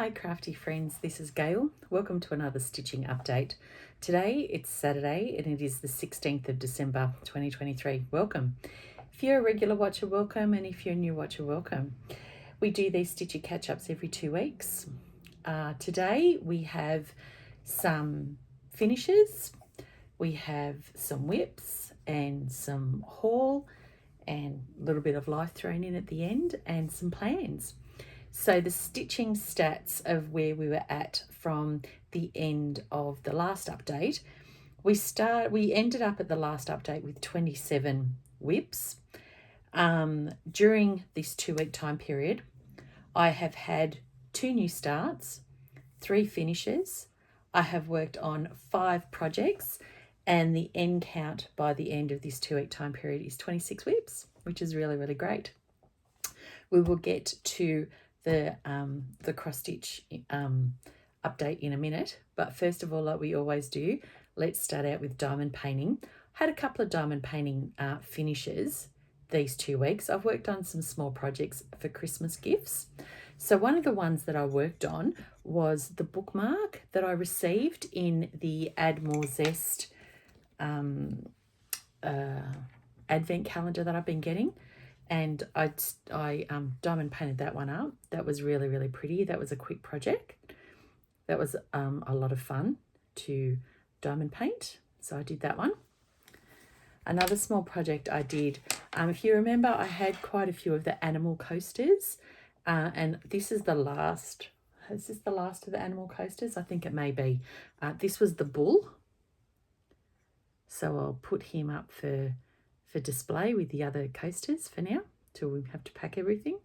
Hi crafty friends, this is Gail. Welcome to another stitching update. Today it's Saturday and it is the 16th of December 2023. Welcome. If you're a regular watcher, welcome, and if you're a new watcher, welcome. We do these stitchy catch-ups every 2 weeks. Today we have some finishes, we have some whips and some haul and a little bit of life thrown in at the end and some plans. So the stitching stats of where we were at from the end of the last update, we ended up at the last update with 27 whips. During this 2-week time period, I have had 2 new starts, 3 finishes. I have worked on 5 projects, and the end count by the end of this 2-week time period is 26 whips, which is really, really great. We will get to the cross stitch update in a minute, but first of all, like we always do, let's start out with diamond painting. Had a couple of diamond painting finishes these 2 weeks. I've worked on some small projects for Christmas gifts. So one of the ones that I worked on was the bookmark that I received in the Add More Zest advent calendar that I've been getting. And I diamond painted that one up. That was really, really pretty. That was a quick project. That was a lot of fun to diamond paint. So I did that one. Another small project I did, if you remember, I had quite a few of the animal coasters. And this is the last. Is this the last of the animal coasters? I think it may be. This was the bull. So I'll put him up for display with the other coasters for now till we have to pack everything.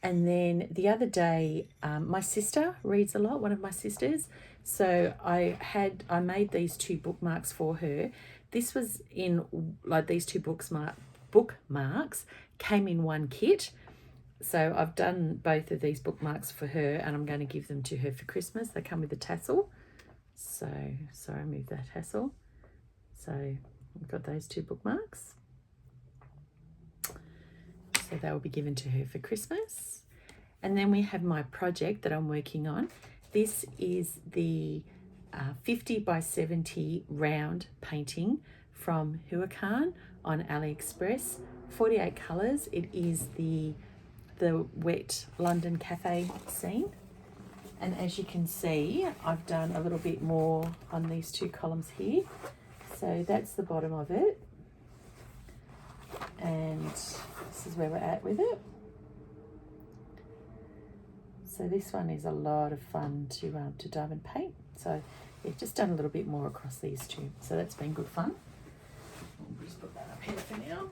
And then the other day, my sister reads a lot, one of my sisters, so I made these 2 bookmarks for her. This was in, like, these 2 bookmarks came in one kit, so I've done both of these bookmarks for her and I'm going to give them to her for Christmas. They come with a tassel, so sorry, move that tassel. So I've got those 2 bookmarks. So they will be given to her for Christmas. And then we have my project that I'm working on. This is the 50 by 70 round painting from Huacan on AliExpress. 48 colours. It is the wet London cafe scene. And as you can see, I've done a little bit more on these 2 columns here. So that's the bottom of it, and this is where we're at with it. So this one is a lot of fun to diamond paint. So yeah, just done a little bit more across these 2. So that's been good fun. I'll just put that up here for now.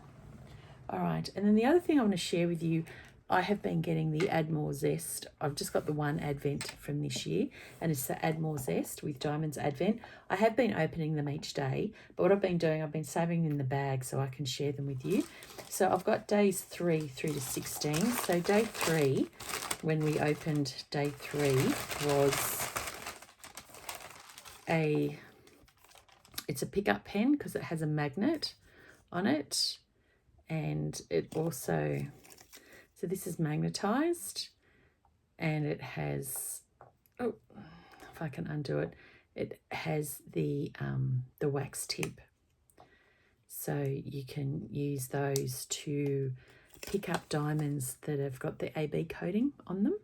All right, and then the other thing I want to share with you, I have been getting the Add More Zest. I've just got the one Advent from this year, and it's the Add More Zest with Diamonds Advent. I have been opening them each day, but what I've been doing, I've been saving them in the bag so I can share them with you. So I've got days 3 through to 16. So day 3, when we opened day 3, was it's a pickup pen because it has a magnet on it, and it also, so this is magnetized, and it has, oh, if I can undo it, it has the wax tip. So you can use those to pick up diamonds that have got the AB coating on them.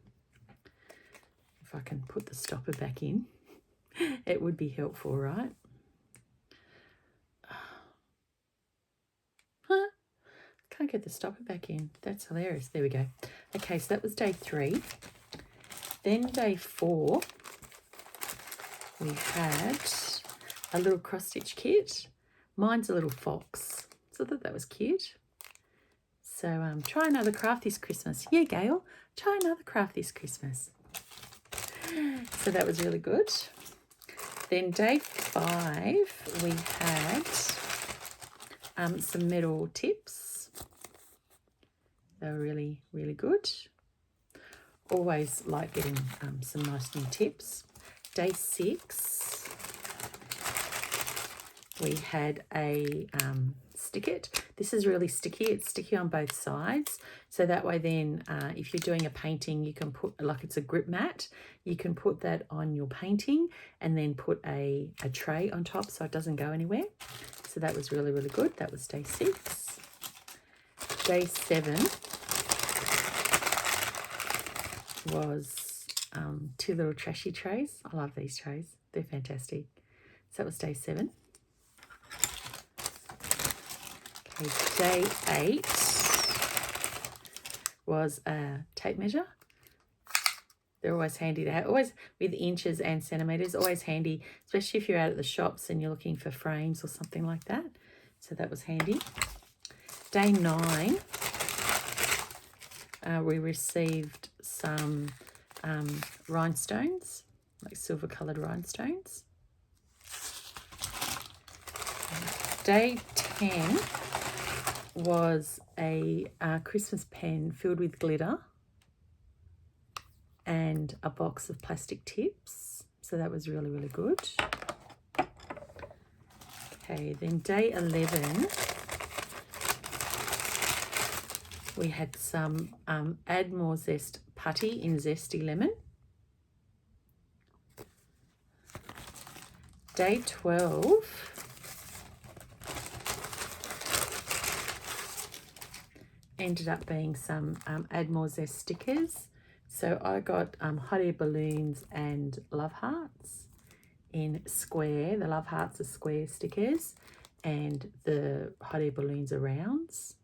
If I can put the stopper back in, it would be helpful, right? Can't get the stopper back in. That's hilarious. There we go. Okay, so that was day 3. Then day 4, we had a little cross stitch kit. Mine's a little fox, so I thought that was cute. So try another craft this Christmas. Yeah, Gail, try another craft this Christmas. So that was really good. Then day 5, we had some metal tips. They were really, really good. Always like getting some nice new tips. Day 6, we had a stick it. This is really sticky. It's sticky on both sides. So that way then if you're doing a painting, you can put, like it's a grip mat, you can put that on your painting and then put a tray on top so it doesn't go anywhere. So that was really, really good. That was day 6. Day 7 was 2 little trashy trays. I love these trays. They're fantastic. So that was day 7. Okay, day 8 was a tape measure. They're always handy to have, always with inches and centimetres, always handy, especially if you're out at the shops and you're looking for frames or something like that. So that was handy. Day 9, we received some rhinestones, like silver coloured rhinestones. Day 10 was a Christmas pen filled with glitter and a box of plastic tips. So that was really, really good. Okay, then day 11, we had some Add More Zest putty in Zesty Lemon. Day 12, ended up being some Add More Zest stickers. So I got hot air balloons and love hearts in square. The love hearts are square stickers and the hot air balloons are rounds.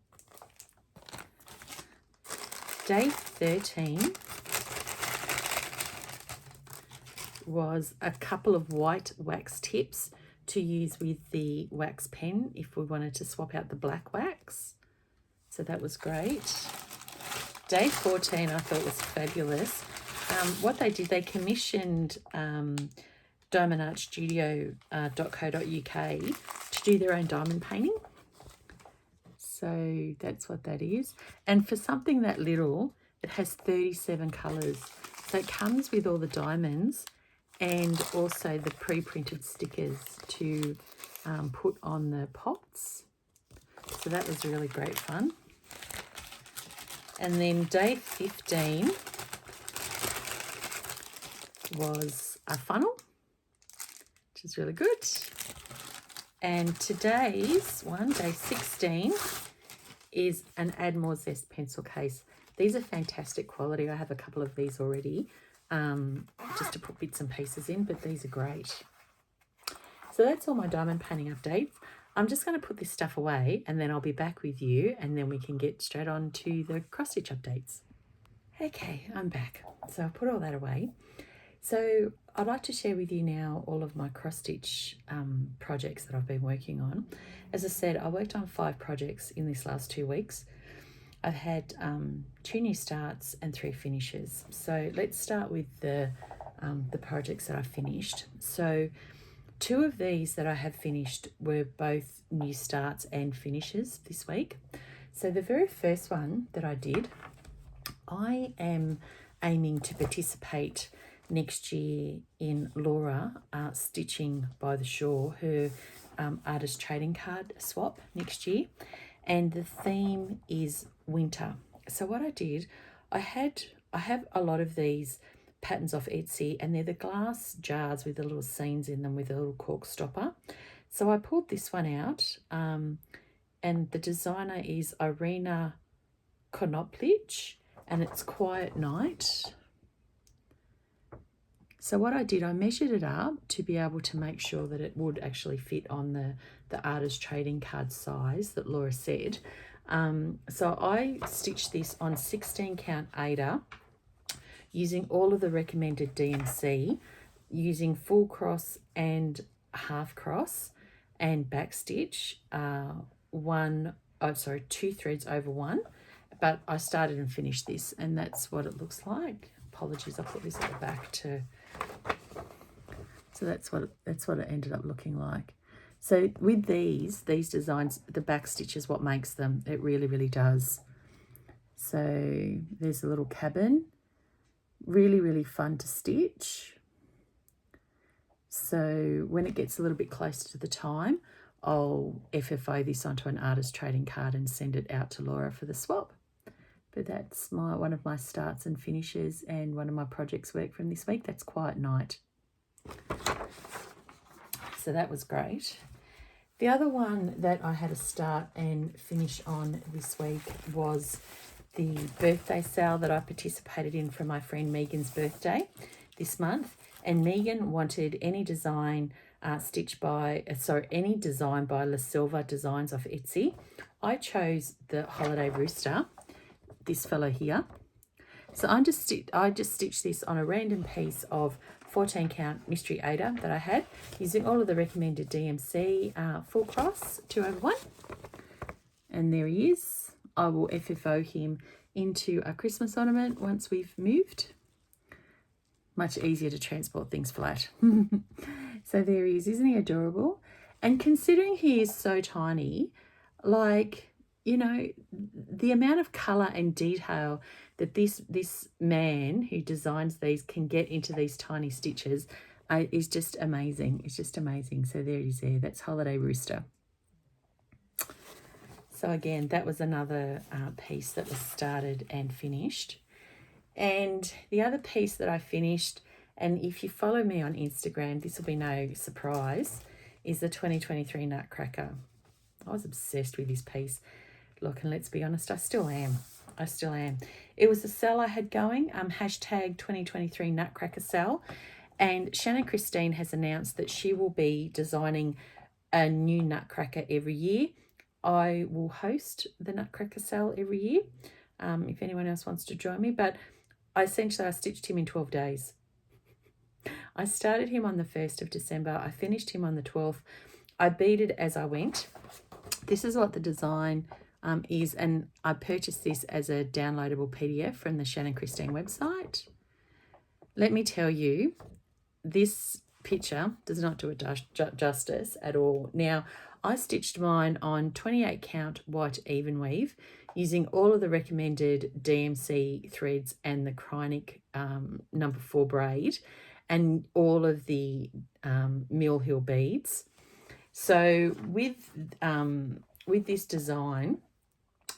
Day 13 was a couple of white wax tips to use with the wax pen if we wanted to swap out the black wax. So that was great. Day 14 I thought was fabulous. What they did, they commissioned diamondartstudio.co.uk to do their own diamond painting. So that's what that is. And for something that little, it has 37 colours. So it comes with all the diamonds and also the pre-printed stickers to put on the pots. So that was really great fun. And then day 15 was a funnel, which is really good. And today's one, day 16, is an Add More Zest pencil case. These are fantastic quality. I have a couple of these already, just to put bits and pieces in, but these are great. So that's all my diamond painting updates. I'm just going to put this stuff away and then I'll be back with you and then we can get straight on to the cross stitch updates. Okay, I'm back. So I've put all that away. So I'd like to share with you now all of my cross stitch projects that I've been working on. As I said, I worked on 5 projects in this last 2 weeks. I've had 2 new starts and 3 finishes. So let's start with the projects that I finished. So 2 of these that I have finished were both new starts and finishes this week. So the very first one that I did, I am aiming to participate next year in Laura Stitching by the Shore, her artist trading card swap next year. And the theme is winter. So what I did, I have a lot of these patterns off Etsy and they're the glass jars with the little scenes in them with a little cork stopper. So I pulled this one out and the designer is Irina Konoplich and it's Quiet Night. So what I did, I measured it up to be able to make sure that it would actually fit on the artist trading card size that Laura said. So I stitched this on 16 count Aida using all of the recommended DMC, using full cross and half cross and back stitch, 2 threads over 1, but I started and finished this and that's what it looks like. Apologies, I put this at the back too. So that's what it ended up looking like. So with these designs, the back stitch is what makes them. It really, really does. So there's a little cabin. Really, really fun to stitch. So when it gets a little bit closer to the time, I'll FFO this onto an artist trading card and send it out to Laura for the swap. But that's one of my starts and finishes and one of my projects work from this week. That's Quiet Night. So that was great. The other one that I had a start and finish on this week was the birthday sale that I participated in for my friend Megan's birthday this month. And Megan wanted any design any design by La Silva Designs off Etsy. I chose the Holiday Rooster, this fella here. So I just stitched this on a random piece of 14 count mystery Ada that I had, using all of the recommended DMC full cross 2/1. And there he is. I will FFO him into a Christmas ornament once we've moved. Much easier to transport things flat. So there he is. Isn't he adorable? And considering he is so tiny, like, you know, the amount of colour and detail that this man who designs these can get into these tiny stitches is just amazing. It's just amazing. So there it is there. That's Holiday Rooster. So again, that was another piece that was started and finished. And the other piece that I finished, and if you follow me on Instagram, this will be no surprise, is the 2023 Nutcracker. I was obsessed with this piece. Look, and let's be honest, I still am. It was a sale I had going, hashtag 2023 Nutcracker SAL. And Shannon Christine has announced that she will be designing a new Nutcracker every year. I will host the Nutcracker SAL every year, if anyone else wants to join me. But I stitched him in 12 days. I started him on the 1st of December. I finished him on the 12th. I beaded as I went. This is what the design is, and I purchased this as a downloadable PDF from the Shannon Christine website. Let me tell you, this picture does not do it justice at all. Now, I stitched mine on 28 count white even weave using all of the recommended DMC threads and the Krynic number 4 braid and all of the Mill Hill beads. So with this design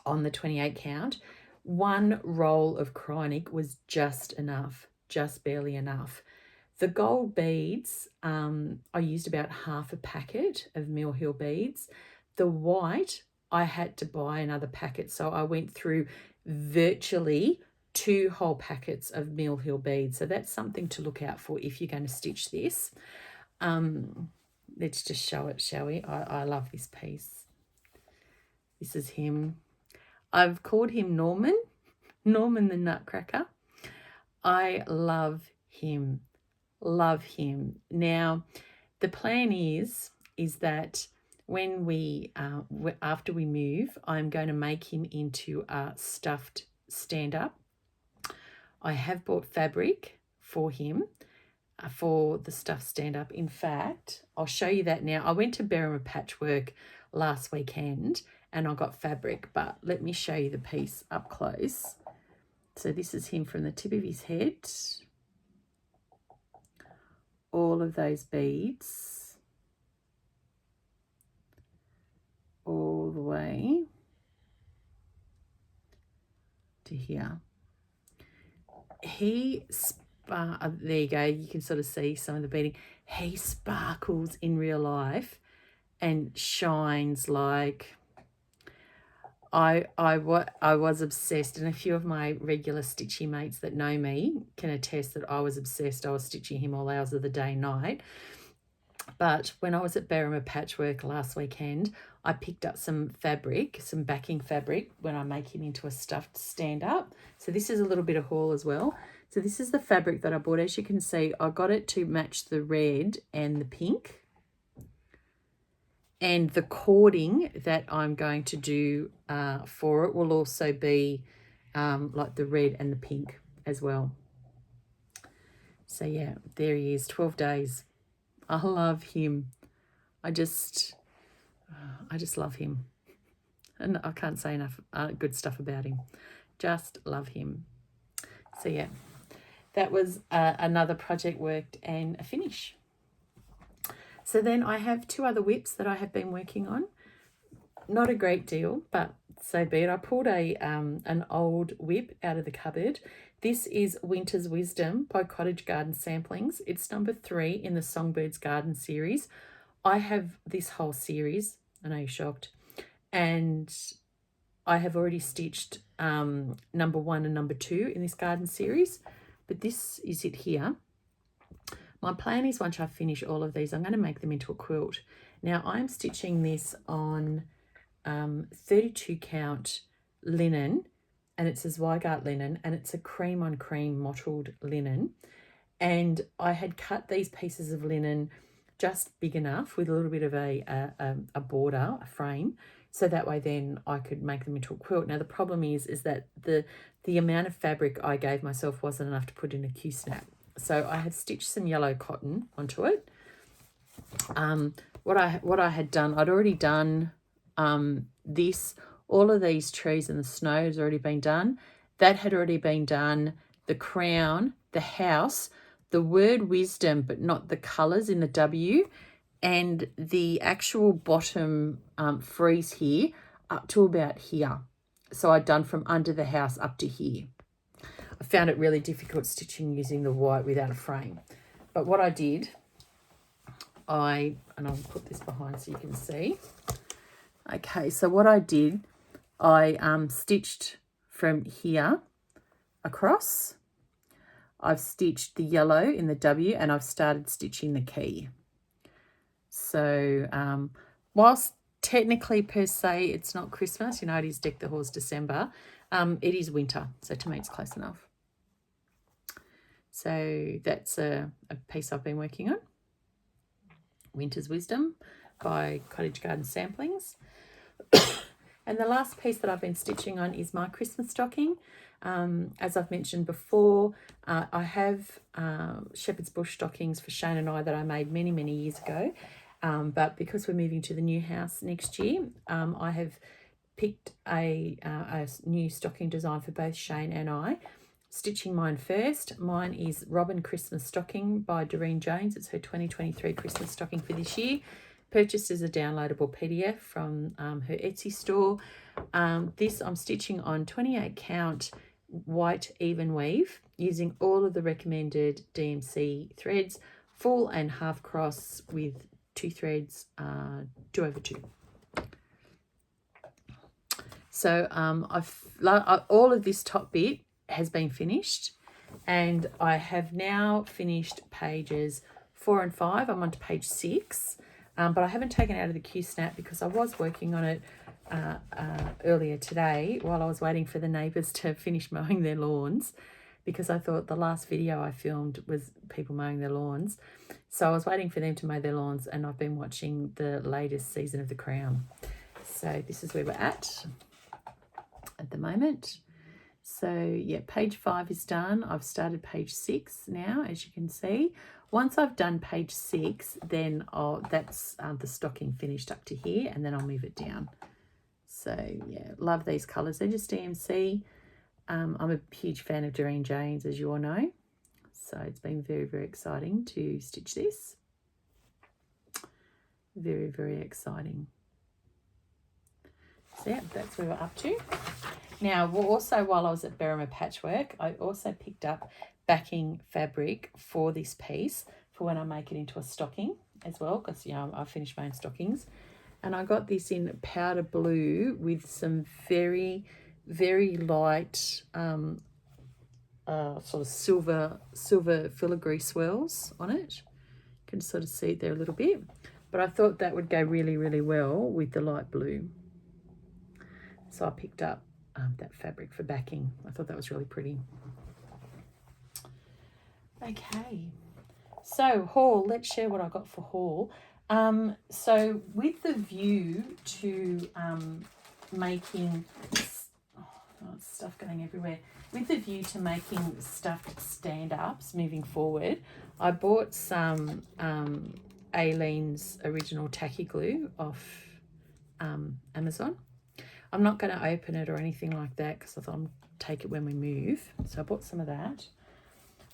on the 28 count, one roll of Krynic was just enough, just barely enough. The gold beads, I used about half a packet of Mill Hill beads. The white, I had to buy another packet, so I went through virtually 2 whole packets of Mill Hill beads. So that's something to look out for if you're going to stitch this. Let's just show it, shall we? I love this piece. This is him. I've called him Norman the Nutcracker. I love him. Love him. Now, the plan is that when we after we move, I'm going to make him into a stuffed stand-up. I have bought fabric for him for the stuffed stand-up. In fact, I'll show you that now. I went to Berrima Patchwork last weekend and I got fabric, but let me show you the piece up close. So this is him from the tip of his head. All of those beads all the way to here. There you go, you can sort of see some of the beading. He sparkles in real life and shines like I was obsessed, and a few of my regular stitchy mates that know me can attest that I was obsessed. I was stitching him all hours of the day and night. But when I was at Berrima Patchwork last weekend, I picked up some fabric, some backing fabric, when I make him into a stuffed stand-up. So this is a little bit of haul as well. So this is the fabric that I bought. As you can see, I got it to match the red and the pink. And the cording that I'm going to do for it will also be like the red and the pink as well. So yeah, there he is, 12 days. I love him. I just love him. And I can't say enough good stuff about him. Just love him. So yeah, that was another project worked and a finish. So then I have 2 other WIPs that I have been working on. Not a great deal, but so be it. I pulled an old WIP out of the cupboard. This is Winter's Wisdom by Cottage Garden Samplings. It's number 3 in the Songbirds Garden series. I have this whole series. I know you're shocked. And I have already stitched number 1 and number 2 in this garden series. But this is it here. My plan is once I finish all of these, I'm going to make them into a quilt. Now, I'm stitching this on 32 count linen, and it's a Zweigart linen, and it's a cream on cream mottled linen. And I had cut these pieces of linen just big enough with a little bit of a border, a frame, so that way then I could make them into a quilt. Now the problem is that the amount of fabric I gave myself wasn't enough to put in a Q-snap. So I had stitched some yellow cotton onto it. What I had done, I'd already done all of these trees and the snow has already been done. That had already been done. The crown, the house, the word wisdom, but not the colours in the W, and the actual bottom frieze here up to about here. So I'd done from under the house up to here. I found it really difficult stitching using the white without a frame. But what I did, and I'll put this behind so you can see. Okay, so what I did, I stitched from here across. I've stitched the yellow in the W, and I've started stitching the key. So whilst technically per se it's not Christmas, you know, it is Deck the Halls December, it is winter, so to me it's close enough. So that's a piece I've been working on. Winter's Wisdom by Cottage Garden Samplings. And the last piece that I've been stitching on is my Christmas stocking. As I've mentioned before, I have shepherd's bush stockings for Shane and I that I made many, many years ago. But because we're moving to the new house next year, I have picked a new stocking design for both Shane and I. Stitching mine first. Mine is Robin Christmas Stocking by Doreen Jones. It's her 2023 Christmas stocking for this year. Purchased as a downloadable PDF from her Etsy store. This I'm stitching on 28 count white even weave using all of the recommended DMC threads, full and half cross with 2 threads, 2/2. So all of this top bit has been finished, and I have now finished pages 4 and 5. I'm on to page 6, but I haven't taken it out of the Q-snap because I was working on it earlier today while I was waiting for the neighbours to finish mowing their lawns, because I thought the last video I filmed was people mowing their lawns. So I was waiting for them to mow their lawns, and I've been watching the latest season of The Crown. So this is where we're at the moment. So yeah, page 5 is done. I've started page 6 now, as you can see. Once I've done page 6, then that's the stocking finished up to here, and then I'll move it down. So yeah, love these colours. They're just DMC. I'm a huge fan of Doreen Jones, as you all know. So it's been very, very exciting to stitch this. Very, very exciting. So yeah, that's where we're up to. Now, also while I was at Berrima Patchwork, I also picked up backing fabric for this piece for when I make it into a stocking as well, because, you know, I finished my own stockings. And I got this in powder blue with some very, very light sort of silver filigree swirls on it. You can sort of see it there a little bit. But I thought that would go really, really well with the light blue. So I picked up that fabric for backing. I thought that was really pretty. Okay, so haul. Let's share what I got for haul. So with the view to making stuff going everywhere. With the view to making stuffed stand-ups moving forward, I bought some Aileen's original tacky glue off Amazon. I'm not going to open it or anything like that because I thought I'll take it when we move. So I bought some of that.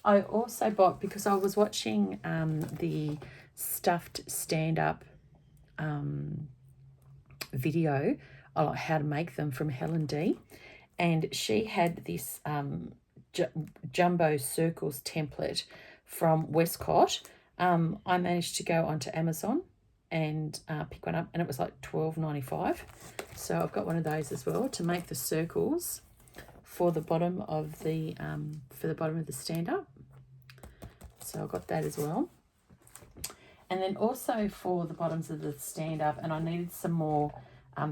I also bought, because I was watching the stuffed stand-up video on how to make them from Helen D. And she had this jumbo circles template from Westcott. I managed to go onto Amazon and pick one up, and it was like $12.95. So I've got one of those as well to make the circles for the bottom of the stand-up. So I've got that as well. And then also for the bottoms of the stand-up, and I needed some more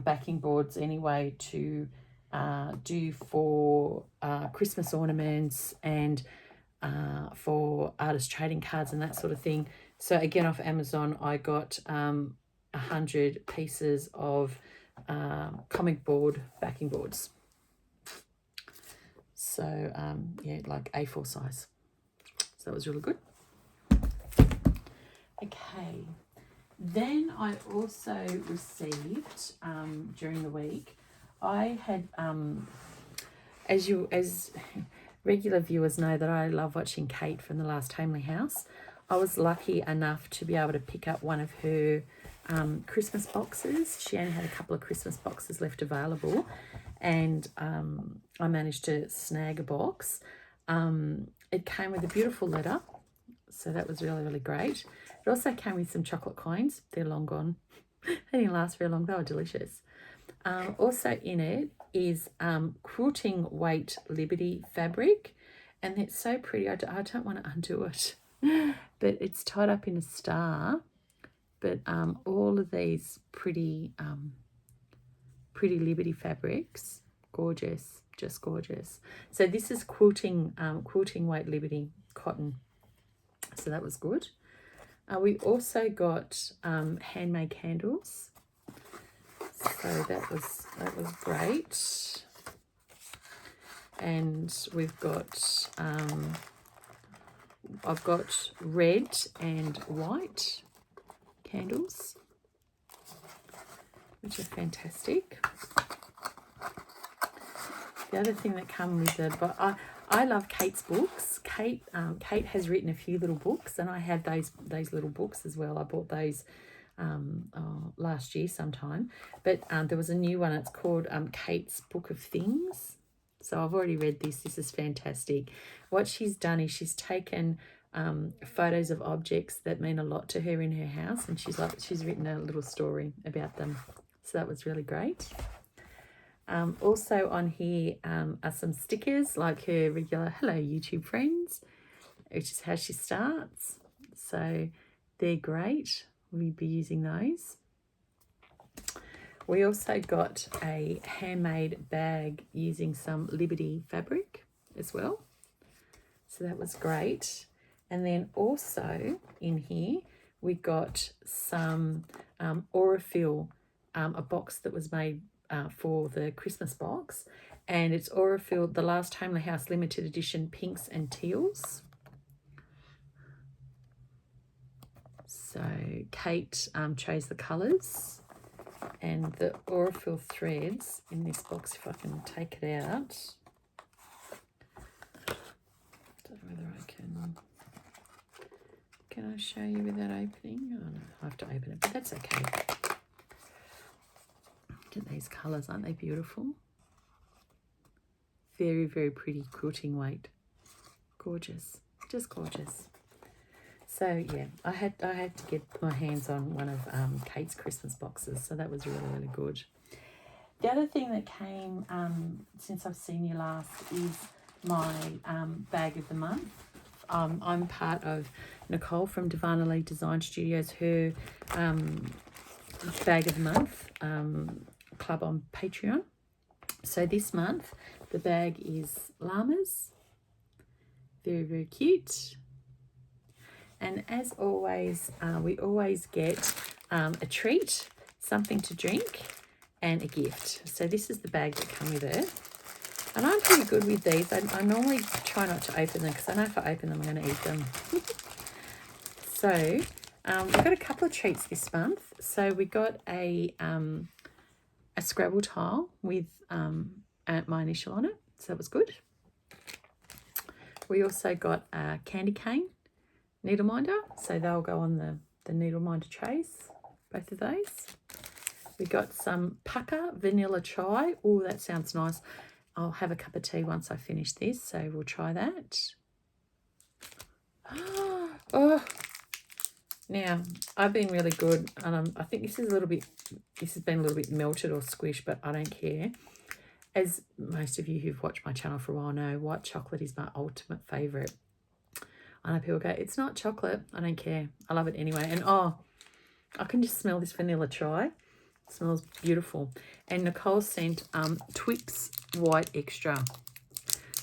backing boards anyway to do for Christmas ornaments and for artist trading cards and that sort of thing. So again, off Amazon, I got 100 pieces of comic board backing boards. So yeah, like A4 size. So that was really good. Okay, then I also received during the week, I had as regular viewers know that I love watching Kate from the last Homely House. I was lucky enough to be able to pick up one of her Christmas boxes. She only had a couple of Christmas boxes left available, and I managed to snag a box. It came with a beautiful letter, so that was really, really great. It also came with some chocolate coins. They're long gone. They didn't last very long. They were delicious. Also in it is quilting weight Liberty fabric, and it's so pretty. I don't want to undo it, but it's tied up in a star. But all of these pretty Liberty fabrics, gorgeous, just gorgeous. So this is quilting weight Liberty cotton. So that was good. We also got handmade candles. So that was great. And we've got I've got red and white candles, which are fantastic. The other thing that come with it, but I love Kate's books. Kate has written a few little books, and I have those little books as well. I bought those last year sometime, but there was a new one. It's called Kate's Book of Things. So I've already read this. This is fantastic. What she's done is she's taken photos of objects that mean a lot to her in her house, and she's written a little story about them. So that was really great. Also on here are some stickers, like her regular "Hello YouTube friends," which is how she starts. So they're great. We'll be using those. We also got a handmade bag using some Liberty fabric as well. So that was great. And then also in here, we got some Aurifil, a box that was made for the Christmas box. And it's Aurifil, the Last Homely House limited edition pinks and teals. So Kate chose the colours, and the Aurifil threads in this box, if I can take it out. Don't know whether I can I show you without opening? Oh no, I have to open it, but that's okay. Look at these colours, aren't they beautiful? Very, very pretty quilting weight. Gorgeous, just gorgeous. So yeah, I had to get my hands on one of Kate's Christmas boxes, so that was really, really good. The other thing that came since I've seen you last is my bag of the month. I'm part of Nicole from Darvanalee Designs Studio's, her bag of the month club on Patreon. So this month the bag is llamas. Very, very cute. And as always, we always get a treat, something to drink, and a gift. So this is the bag that comes with it. And I'm pretty good with these. I normally try not to open them because I know if I open them, I'm going to eat them. So we've got a couple of treats this month. So we got a Scrabble tile with my initial on it. So that was good. We also got a candy cane needle minder, so they'll go on the needle minder trays, both of those. We got some pucker vanilla chai. Oh, that sounds nice. I'll have a cup of tea once I finish this, so we'll try that. Oh, now I've been really good, and I think this has been a little bit melted or squished, but I don't care. As most of you who've watched my channel for a while know, white chocolate is my ultimate favourite. I know people go, it's not chocolate. I don't care. I love it anyway. And oh, I can just smell this vanilla chai. It smells beautiful. And Nicole sent Twix White Extra.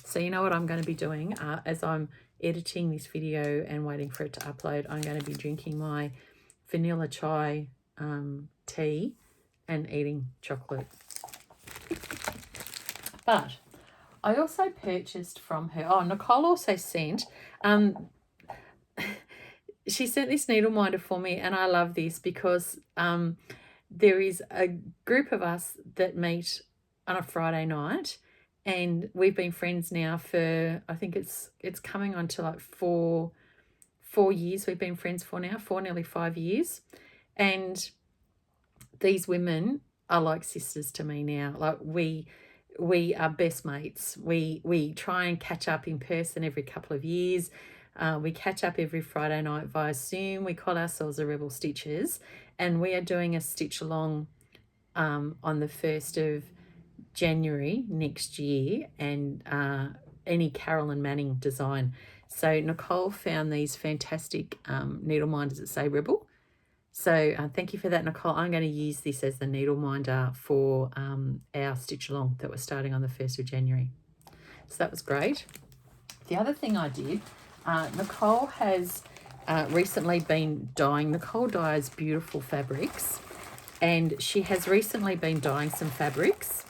So you know what I'm going to be doing as I'm editing this video and waiting for it to upload. I'm going to be drinking my vanilla chai tea and eating chocolate. But I also purchased from her, Nicole also sent, she sent this needle minder for me, and I love this because there is a group of us that meet on a Friday night, and we've been friends now for, I think it's coming on to like four years we've been friends for now, nearly 5 years. And these women are like sisters to me now. Like we are best mates. We try and catch up in person every couple of years. We catch up every Friday night via Zoom. We call ourselves the Rebel Stitchers, and we are doing a stitch along on the 1st of January next year, and any Carolyn Manning design. So Nicole found these fantastic needle minders that say Rebel. So thank you for that, Nicole. I'm going to use this as the needle minder for our stitch along that we're starting on the 1st of January. So that was great. The other thing I did, Nicole has recently been dyeing. Nicole dyes beautiful fabrics, and she has recently been dyeing some fabrics.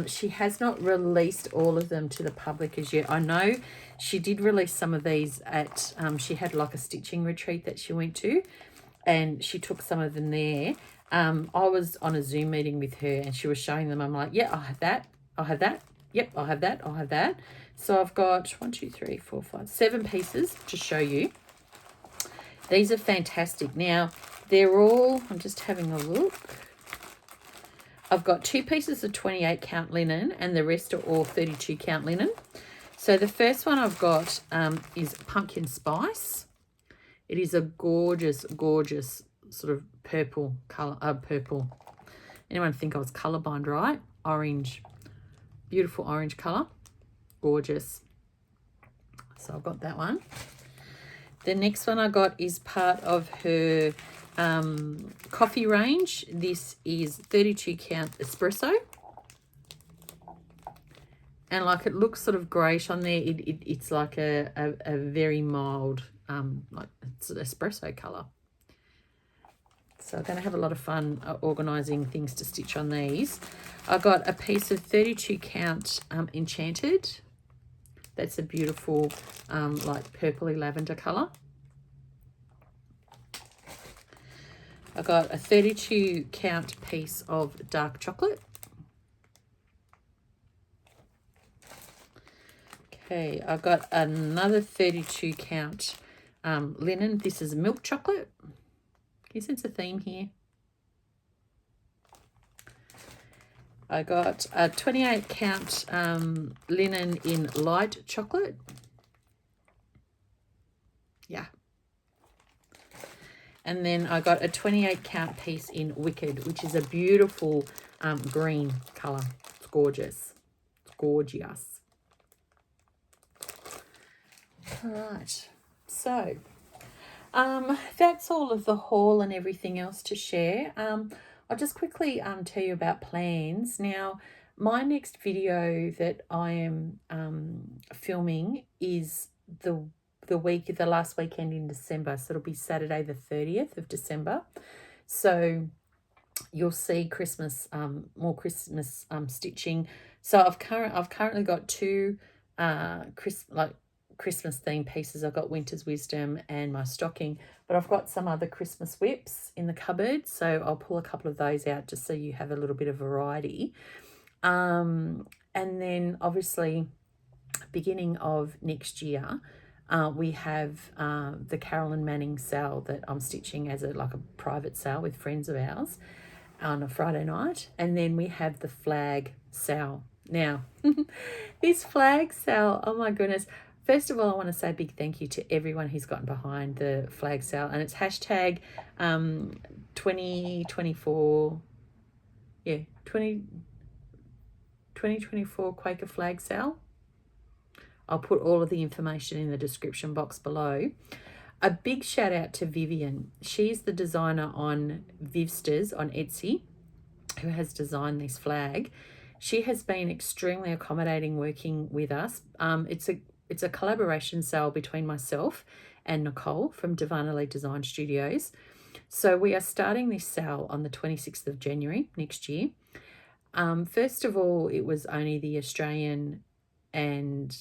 She has not released all of them to the public as yet. I know she did release some of these at, she had like a stitching retreat that she went to, and she took some of them there. I was on a Zoom meeting with her, and she was showing them. I'm like, yeah, I'll have that. I'll have that. Yep, I'll have that. I'll have that. So I've got 1, 2, 3, 4, 5, 7 pieces to show you. These are fantastic. Now, they're all, I'm just having a look. I've got 2 pieces of 28 count linen, and the rest are all 32 count linen. So the first one I've got is pumpkin spice. It is a gorgeous, gorgeous sort of purple color. Purple. Anyone think I was colorblind, right? Orange. Beautiful orange color. Gorgeous. So I've got that one. The next one I got is part of her coffee range. This is 32 count espresso. And like it looks sort of greyish on there. It's like a very mild, like it's an espresso colour. So I'm going to have a lot of fun organising things to stitch on these. I got a piece of 32 count Enchanted. That's a beautiful like purpley lavender colour. I got a 32 count piece of dark chocolate. Okay, I've got another 32 count linen. This is milk chocolate. Can you sense a theme here? I got a 28 count linen in light chocolate. Yeah. And then I got a 28 count piece in Wicked, which is a beautiful green colour. It's gorgeous. It's gorgeous. All right. So that's all of the haul and everything else to share. I'll just quickly tell you about plans. Now, my next video that I am filming is the last weekend in December. So it'll be Saturday the 30th of December. So you'll see Christmas, more Christmas stitching. So I've currently got 2 Christmas themed pieces. I've got Winter's Wisdom and my stocking, but I've got some other Christmas whips in the cupboard, so I'll pull a couple of those out just so you have a little bit of variety. And then obviously beginning of next year, We have the Carolyn Manning sale that I'm stitching as like a private sale with friends of ours on a Friday night. And then we have the Flag SAL. Now, this Flag SAL, oh my goodness. First of all, I want to say a big thank you to everyone who's gotten behind the Flag SAL. And it's hashtag 2024, 2024 Quaker Flag SAL. I'll put all of the information in the description box below. A big shout out to Vivienne. She's the designer on Vivsters on Etsy, who has designed this flag. She has been extremely accommodating working with us. It's a collaboration sale between myself and Nicole from Darvanalee Designs Studios. So we are starting this sale on the 26th of January next year. First of all, it was only the Australian and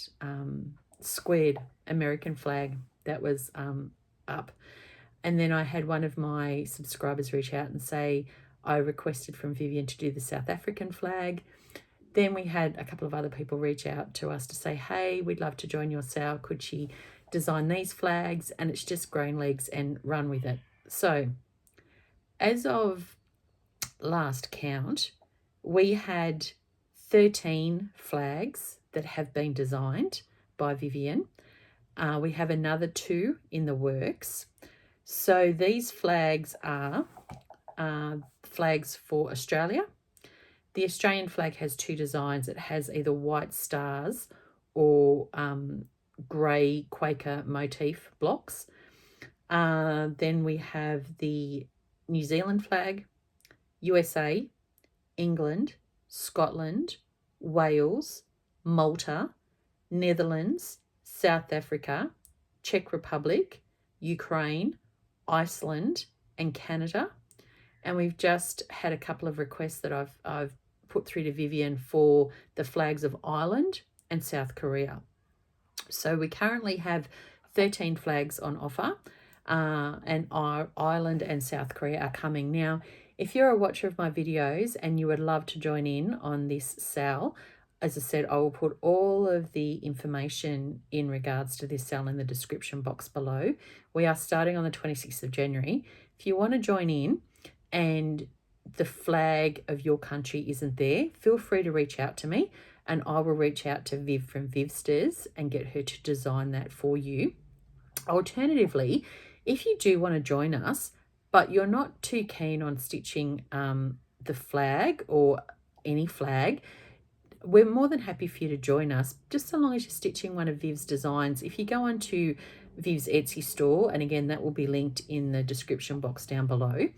squared American flag that was up. And then I had one of my subscribers reach out and say, I requested from Vivienne to do the South African flag. Then we had a couple of other people reach out to us to say, hey, we'd love to join your sale. Could she design these flags? And it's just grown legs and run with it. So as of last count, we had 13 flags that have been designed by Vivienne. We have another 2 in the works. So these flags are flags for Australia. The Australian flag has 2 designs. It has either white stars or grey Quaker motif blocks. Then we have the New Zealand flag, USA, England, Scotland, Wales, Malta, Netherlands, South Africa, Czech Republic, Ukraine, Iceland, and Canada. And we've just had a couple of requests that I've put through to Vivienne for the flags of Ireland and South Korea. So we currently have 13 flags on offer, and our Ireland and South Korea are coming. Now, if you're a watcher of my videos and you would love to join in on this sale, as I said, I will put all of the information in regards to this sale in the description box below. We are starting on the 26th of January. If you want to join in and the flag of your country isn't there, feel free to reach out to me and I will reach out to Viv from Vivsters and get her to design that for you. Alternatively, if you do want to join us, but you're not too keen on stitching the flag or any flag, we're more than happy for you to join us, just so long as you're stitching one of Viv's designs. If you go onto Viv's Etsy store, and again, that will be linked in the description box down below,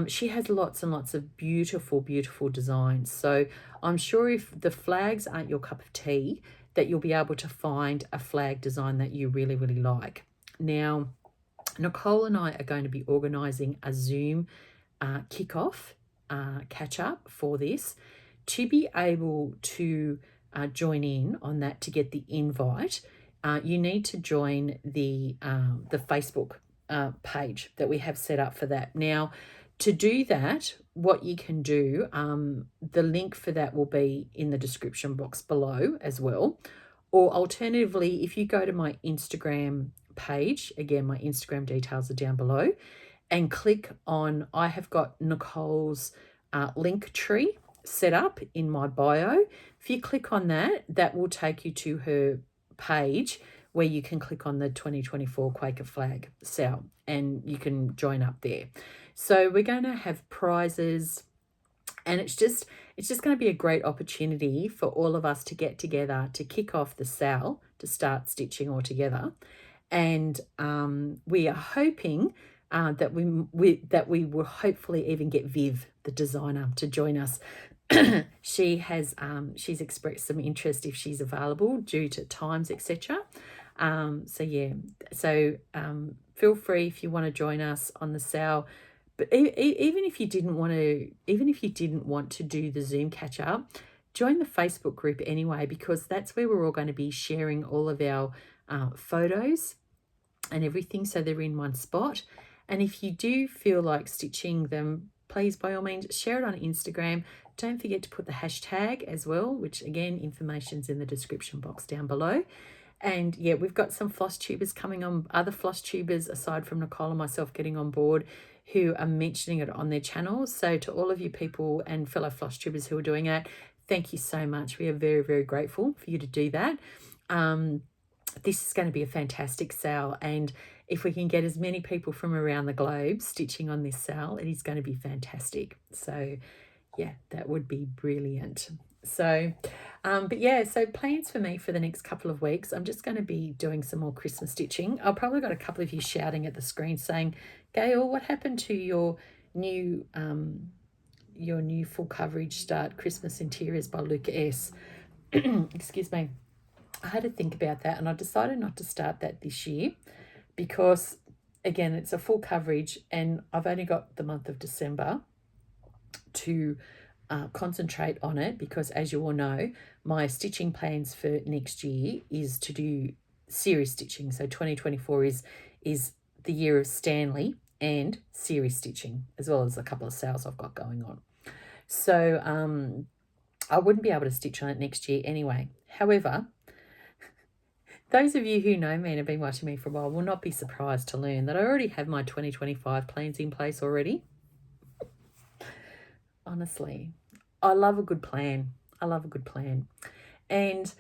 she has lots and lots of beautiful, beautiful designs. So I'm sure if the flags aren't your cup of tea, that you'll be able to find a flag design that you really, really like. Now, Nicole and I are going to be organising a Zoom kickoff catch-up for this. To be able to join in on that, to get the invite, you need to join the Facebook page that we have set up for that. Now, to do that, what you can do, the link for that will be in the description box below as well. Or alternatively, if you go to my Instagram page, again, my Instagram details are down below, and click on, I have got Nicole's link tree set up in my bio. If you click on that, that will take you to her page where you can click on the 2024 Quaker Flag SAL and you can join up there. So we're going to have prizes, and it's just going to be a great opportunity for all of us to get together to kick off the SAL, to start stitching all together. And we are hoping that we will hopefully even get Viv, the designer, to join us. She's expressed some interest if she's available due to times, etc. So feel free if you want to join us on the SAL. But even if you didn't want to do the Zoom catch up, join the Facebook group anyway, because that's where we're all going to be sharing all of our photos and everything, so they're in one spot. And if you do feel like stitching them, please, by all means, share it on Instagram. Don't forget to put the hashtag as well, which again, information's in the description box down below. And yeah, we've got some floss tubers coming on, other floss tubers aside from Nicole and myself getting on board, who are mentioning it on their channels. So to all of you people and fellow floss tubers who are doing it, thank you so much. We are very, very grateful for you to do that. This is going to be a fantastic sale, and if we can get as many people from around the globe stitching on this sale, it is going to be fantastic. So yeah, that would be brilliant. So but yeah, so plans for me for the next couple of weeks, I'm just going to be doing some more Christmas stitching. I've probably got a couple of you shouting at the screen saying, Gail, what happened to your new full coverage start Christmas interiors by Luke S? Excuse me. I had to think about that, and I decided not to start that this year because, again, it's a full coverage and I've only got the month of December to concentrate on it, because as you all know, my stitching plans for next year is to do series stitching. So 2024 is the year of Stanley and series stitching, as well as a couple of sales I've got going on. So I wouldn't be able to stitch on it next year anyway. However, those of you who know me and have been watching me for a while will not be surprised to learn that I already have my 2025 plans in place already. Honestly, I love a good plan. I love a good plan. And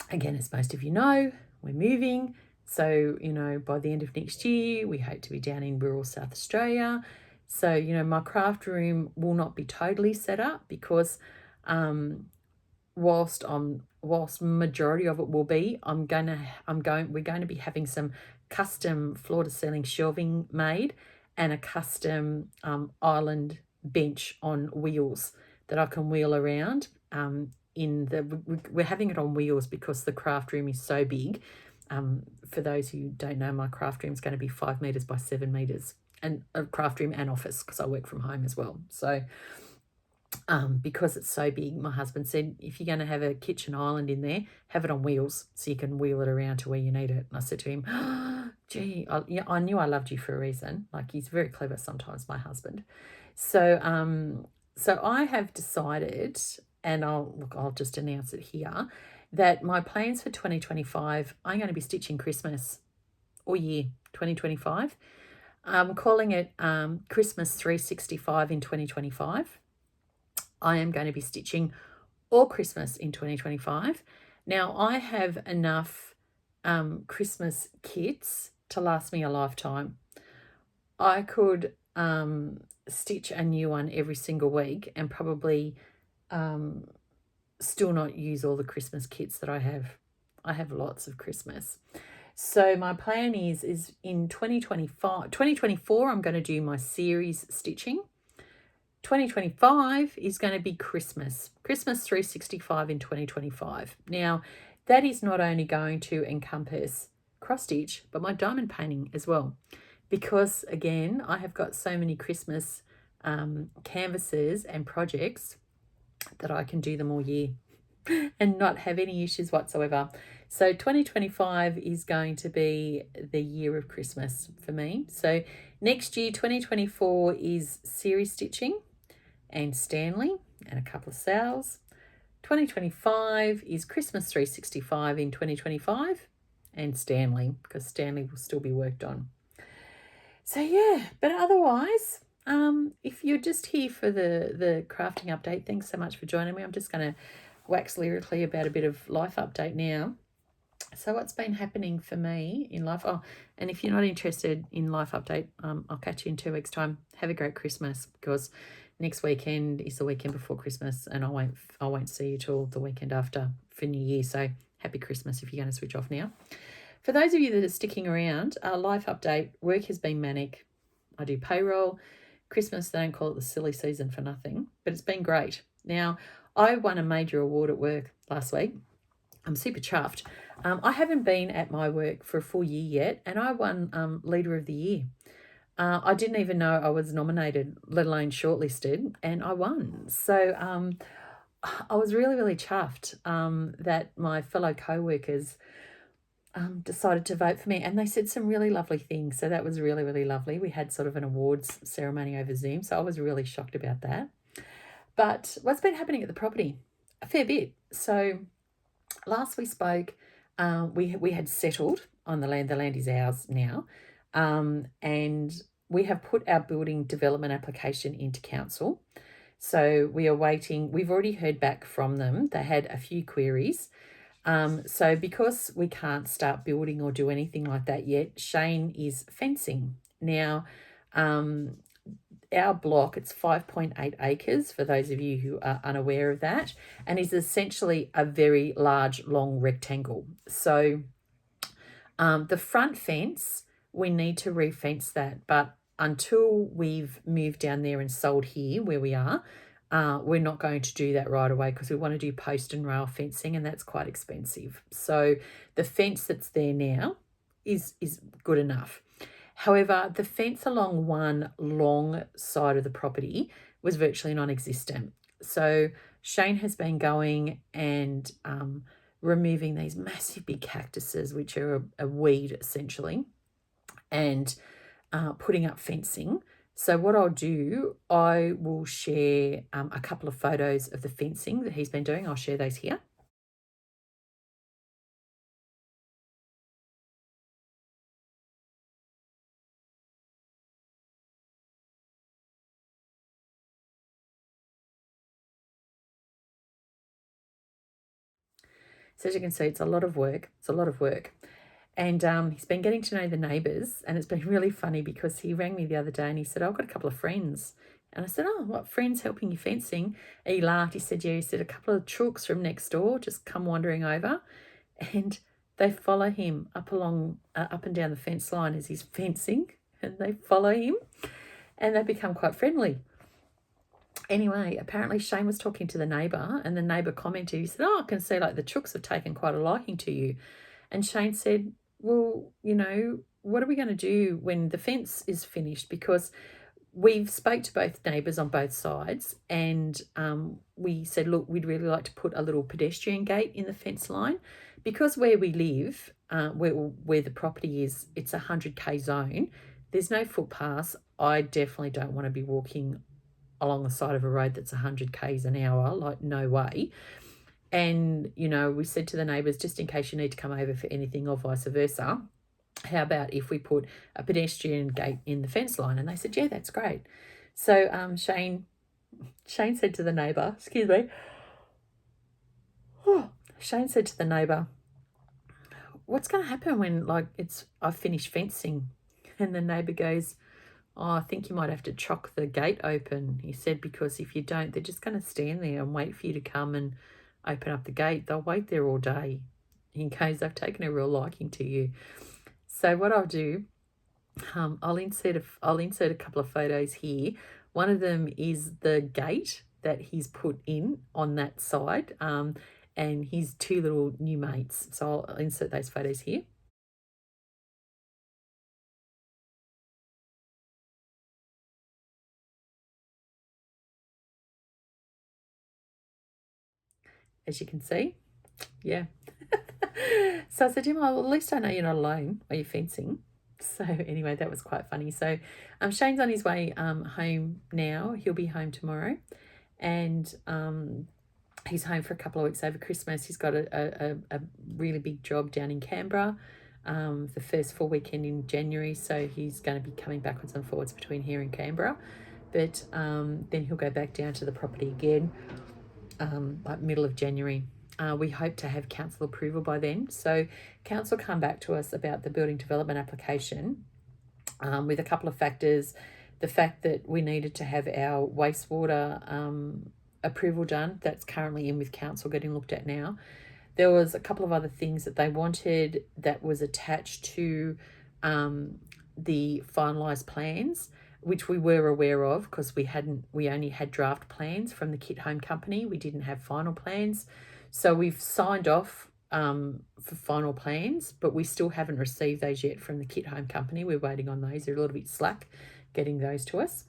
again, as most of you know, we're moving. So, you know, by the end of next year, we hope to be down in rural South Australia. So, you know, my craft room will not be totally set up because whilst majority of it will be, we're going to be having some custom floor to ceiling shelving made and a custom island bench on wheels that I can wheel around. We're having it on wheels because the craft room is so big. For those who don't know, my craft room is going to be 5 meters by 7 meters, and a craft room and office because I work from home as well. So because it's so big, my husband said, if you're going to have a kitchen island in there, have it on wheels so you can wheel it around to where you need it. And I said to him, oh, gee, I knew I loved you for a reason. Like, he's very clever sometimes, my husband. So so I have decided, and I'll just announce it here, that my plans for 2025, I'm going to be stitching Christmas all year 2025. I'm calling it Christmas 365 in 2025. I am going to be stitching all Christmas in 2025. Now, I have enough Christmas kits to last me a lifetime. I could stitch a new one every single week and probably still not use all the Christmas kits that I have. I have lots of Christmas. So my plan is in 2024, I'm going to do my series stitching. 2025 is going to be Christmas 365 in 2025. Now, that is not only going to encompass cross stitch, but my diamond painting as well, because again, I have got so many Christmas canvases and projects that I can do them all year and not have any issues whatsoever. So 2025 is going to be the year of Christmas for me. So next year, 2024, is series stitching and Stanley and a couple of sales. 2025 is Christmas 365 in 2025 and Stanley, because Stanley will still be worked on. So yeah, but otherwise, if you're just here for the crafting update, thanks so much for joining me. I'm just going to wax lyrically about a bit of life update now. So what's been happening for me in life? Oh, and if you're not interested in life update, I'll catch you in 2 weeks' time. Have a great Christmas, because next weekend is the weekend before Christmas, and I won't see you till the weekend after for New Year. So happy Christmas if you're going to switch off now. For those of you that are sticking around, life update, work has been manic. I do payroll. Christmas, they don't call it the silly season for nothing, but it's been great. Now, I won a major award at work last week. I'm super chuffed. I haven't been at my work for a full year yet, and I won Leader of the Year. I didn't even know I was nominated, let alone shortlisted, and I won. So I was really, really chuffed that my fellow co-workers decided to vote for me, and they said some really lovely things. So that was really, really lovely. We had sort of an awards ceremony over Zoom, so I was really shocked about that. But what's been happening at the property? A fair bit. So last we spoke, we had settled on the land. The land is ours now. And we have put our building development application into council. So we are waiting. We've already heard back from them. They had a few queries. So because we can't start building or do anything like that yet, Shane is fencing. Now, our block, it's 5.8 acres, for those of you who are unaware of that, and is essentially a very large, long rectangle. So the front fence, we need to re-fence that, but until we've moved down there and sold here where we are, we're not going to do that right away because we want to do post and rail fencing, and that's quite expensive. So the fence that's there now is good enough. However, the fence along one long side of the property was virtually non-existent. So Shane has been going and removing these massive big cactuses, which are a weed essentially, and putting up fencing. So what I'll do, I will share a couple of photos of the fencing that he's been doing. I'll share those here. So as you can see, it's a lot of work. It's a lot of work. And he's been getting to know the neighbours, and it's been really funny because he rang me the other day and he said, I've got a couple of friends. And I said, oh, what friends helping you fencing? And he laughed. He said, yeah, he said, a couple of chooks from next door just come wandering over, and they follow him up and down the fence line as he's fencing, and they follow him and they become quite friendly. Anyway, apparently Shane was talking to the neighbour, and the neighbour commented, he said, oh, I can see like the chooks have taken quite a liking to you. And Shane said, well, you know, what are we going to do when the fence is finished? Because we've spoke to both neighbours on both sides, and we said, look, we'd really like to put a little pedestrian gate in the fence line, because where we live, where the property is, it's a 100k zone. There's no footpaths. I definitely don't want to be walking along the side of a road that's 100 k's an hour, like no way. And, you know, we said to the neighbours, just in case you need to come over for anything or vice versa, how about if we put a pedestrian gate in the fence line? And they said, yeah, that's great. So Shane said to the neighbour, excuse me, Shane said to the neighbour, what's going to happen when I've finished fencing? And the neighbour goes, oh, I think you might have to chock the gate open. He said, because if you don't, they're just going to stand there and wait for you to come and open up the gate. They'll wait there all day in case they've taken a real liking to you. So what I'll do, I'll insert a couple of photos here. One of them is the gate that he's put in on that side, and his two little new mates. So I'll insert those photos here. As you can see, yeah. So I said to him, well, at least I know you're not alone while you're fencing. So anyway, that was quite funny. So Shane's on his way home now. He'll be home tomorrow. And he's home for a couple of weeks over Christmas. He's got a really big job down in Canberra, the first full weekend in January. So he's going to be coming backwards and forwards between here and Canberra. But then he'll go back down to the property again, like middle of January. We hope to have council approval by then. So council come back to us about the building development application with a couple of factors. The fact that we needed to have our wastewater approval done, that's currently in with council, getting looked at now. There was a couple of other things that they wanted that was attached to the finalised plans, which we were aware of because we only had draft plans from the kit home company. We didn't have final plans. So we've signed off for final plans, but we still haven't received those yet from the kit home company. We're waiting on those. They're a little bit slack getting those to us.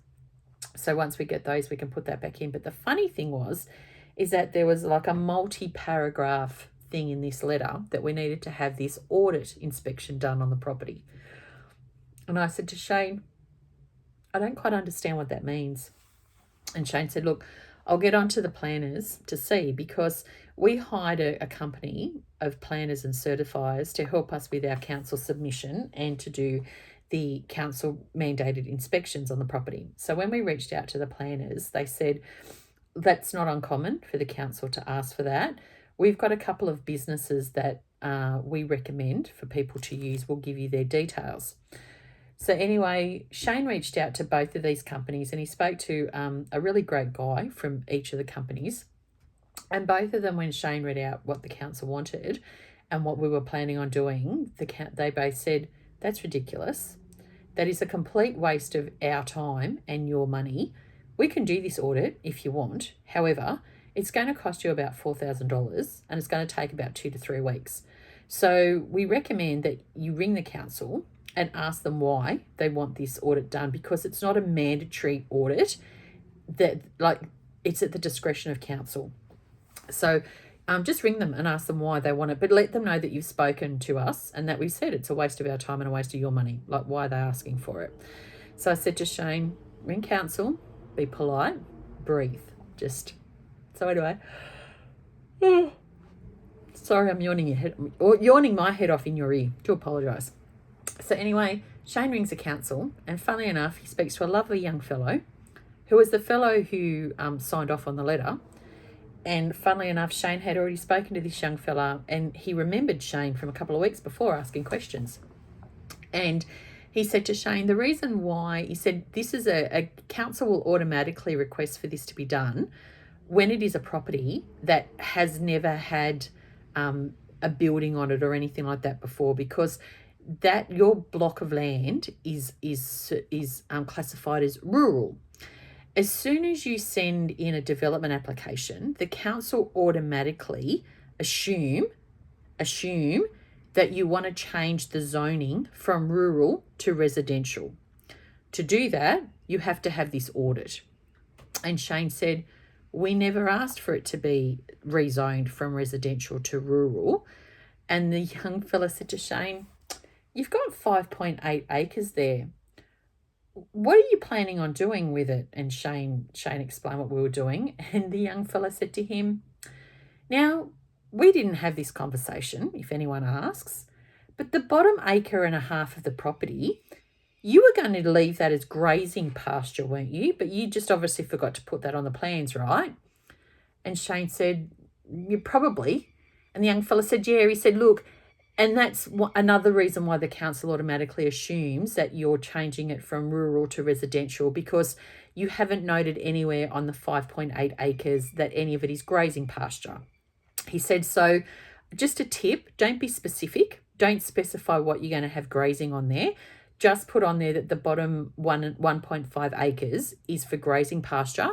So once we get those, we can put that back in. But the funny thing is that there was like a multi-paragraph thing in this letter that we needed to have this audit inspection done on the property. And I said to Shane, I don't quite understand what that means. And Shane said, look, I'll get onto the planners to see, because we hired a company of planners and certifiers to help us with our council submission and to do the council mandated inspections on the property. So when we reached out to the planners, they said that's not uncommon for the council to ask for that. We've got a couple of businesses that we recommend for people to use. We'll give you their details. So anyway, Shane reached out to both of these companies, and he spoke to a really great guy from each of the companies. And both of them, when Shane read out what the council wanted and what we were planning on doing, they both said, that's ridiculous. That is a complete waste of our time and your money. We can do this audit if you want. However, it's going to cost you about $4,000 and it's going to take about 2 to 3 weeks. So we recommend that you ring the council and ask them why they want this audit done, because it's not a mandatory audit, that it's at the discretion of council. So just ring them and ask them why they want it, but let them know that you've spoken to us and that we said it's a waste of our time and a waste of your money. Like, why are they asking for it? So I said to Shane, ring council, be polite, breathe. So anyway, sorry, I'm yawning my head off in your ear. Do apologise. So anyway, Shane rings the council, and funnily enough, he speaks to a lovely young fellow who was the fellow who signed off on the letter. And funnily enough, Shane had already spoken to this young fella, and he remembered Shane from a couple of weeks before asking questions. And he said to Shane, the reason why, he said, this is a council will automatically request for this to be done when it is a property that has never had a building on it or anything like that before, because that your block of land is classified as rural. As soon as you send in a development application, the council automatically assume that you want to change the zoning from rural to residential. To do that, you have to have this audit. And Shane said, we never asked for it to be rezoned from residential to rural. And the young fella said to Shane, you've got 5.8 acres there. What are you planning on doing with it? And Shane explained what we were doing. And the young fella said to him, now, we didn't have this conversation, if anyone asks, but the bottom acre and a half of the property, you were going to leave that as grazing pasture, weren't you? But you just obviously forgot to put that on the plans, right? And Shane said, you probably. And the young fella said, yeah. He said, look, and that's another reason why the council automatically assumes that you're changing it from rural to residential, because you haven't noted anywhere on the 5.8 acres that any of it is grazing pasture. He said, so just a tip, don't be specific. Don't specify what you're going to have grazing on there. Just put on there that the bottom 1.5 acres is for grazing pasture.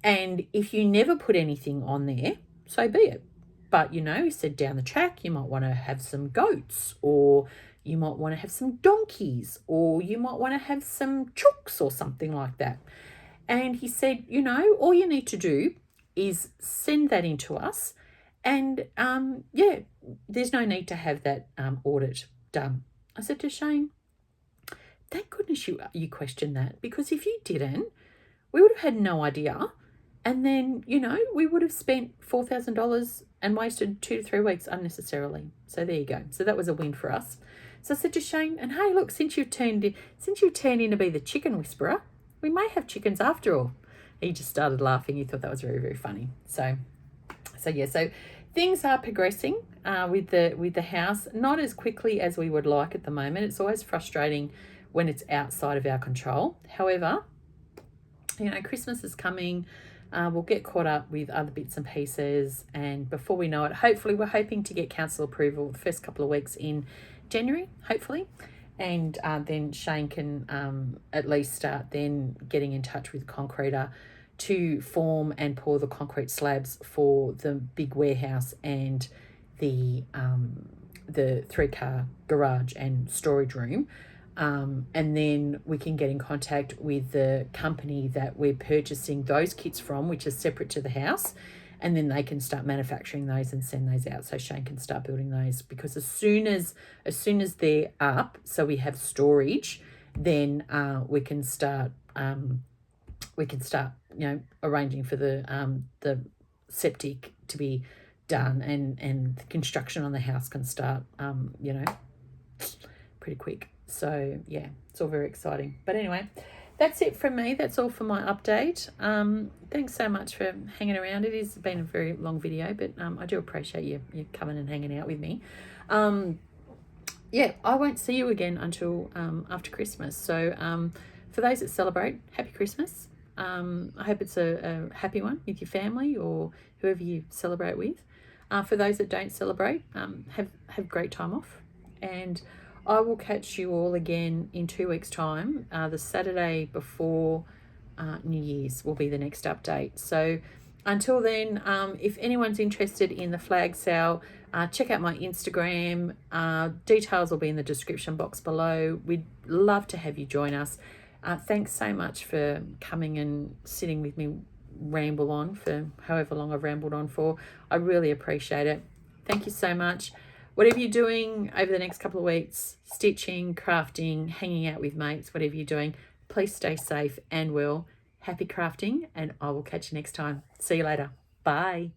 And if you never put anything on there, so be it. But, he said down the track, you might want to have some goats, or you might want to have some donkeys, or you might want to have some chooks or something like that. And he said, all you need to do is send that in to us. And, there's no need to have that audit done. I said to Shane, thank goodness you questioned that, because if you didn't, we would have had no idea. And then, we would have spent $4,000 and wasted 2 to 3 weeks unnecessarily. So there you go. So that was a win for us. So I said to Shane, and hey, look, since you've turned in to be the chicken whisperer, we may have chickens after all. He just started laughing. He thought that was very, very funny. So things are progressing with the house, not as quickly as we would like at the moment. It's always frustrating when it's outside of our control. However, Christmas is coming. We'll get caught up with other bits and pieces, and before we know it, hopefully we're hoping to get council approval the first couple of weeks in January, hopefully, and then Shane can at least start then getting in touch with Concreter to form and pour the concrete slabs for the big warehouse and the 3-car garage and storage room. And then we can get in contact with the company that we're purchasing those kits from, which is separate to the house, and then they can start manufacturing those and send those out, so Shane can start building those. Because as soon as they're up, so we have storage, then we can start arranging for the septic to be done, and the construction on the house can start, pretty quick. So yeah, it's all very exciting. But anyway, that's it from me. That's all for my update. Thanks so much for hanging around. It has been a very long video, but I do appreciate you coming and hanging out with me. Yeah, I won't see you again until after Christmas. So for those that celebrate, happy Christmas. I hope it's a happy one with your family or whoever you celebrate with. For those that don't celebrate, have great time off. And I will catch you all again in 2 weeks' time. The Saturday before New Year's will be the next update. So until then, if anyone's interested in the flag sale, check out my Instagram. Details will be in the description box below. We'd love to have you join us. Thanks so much for coming and sitting with me ramble on for however long I've rambled on for. I really appreciate it. Thank you so much. Whatever you're doing over the next couple of weeks, stitching, crafting, hanging out with mates, whatever you're doing, please stay safe and well. Happy crafting, and I will catch you next time. See you later. Bye.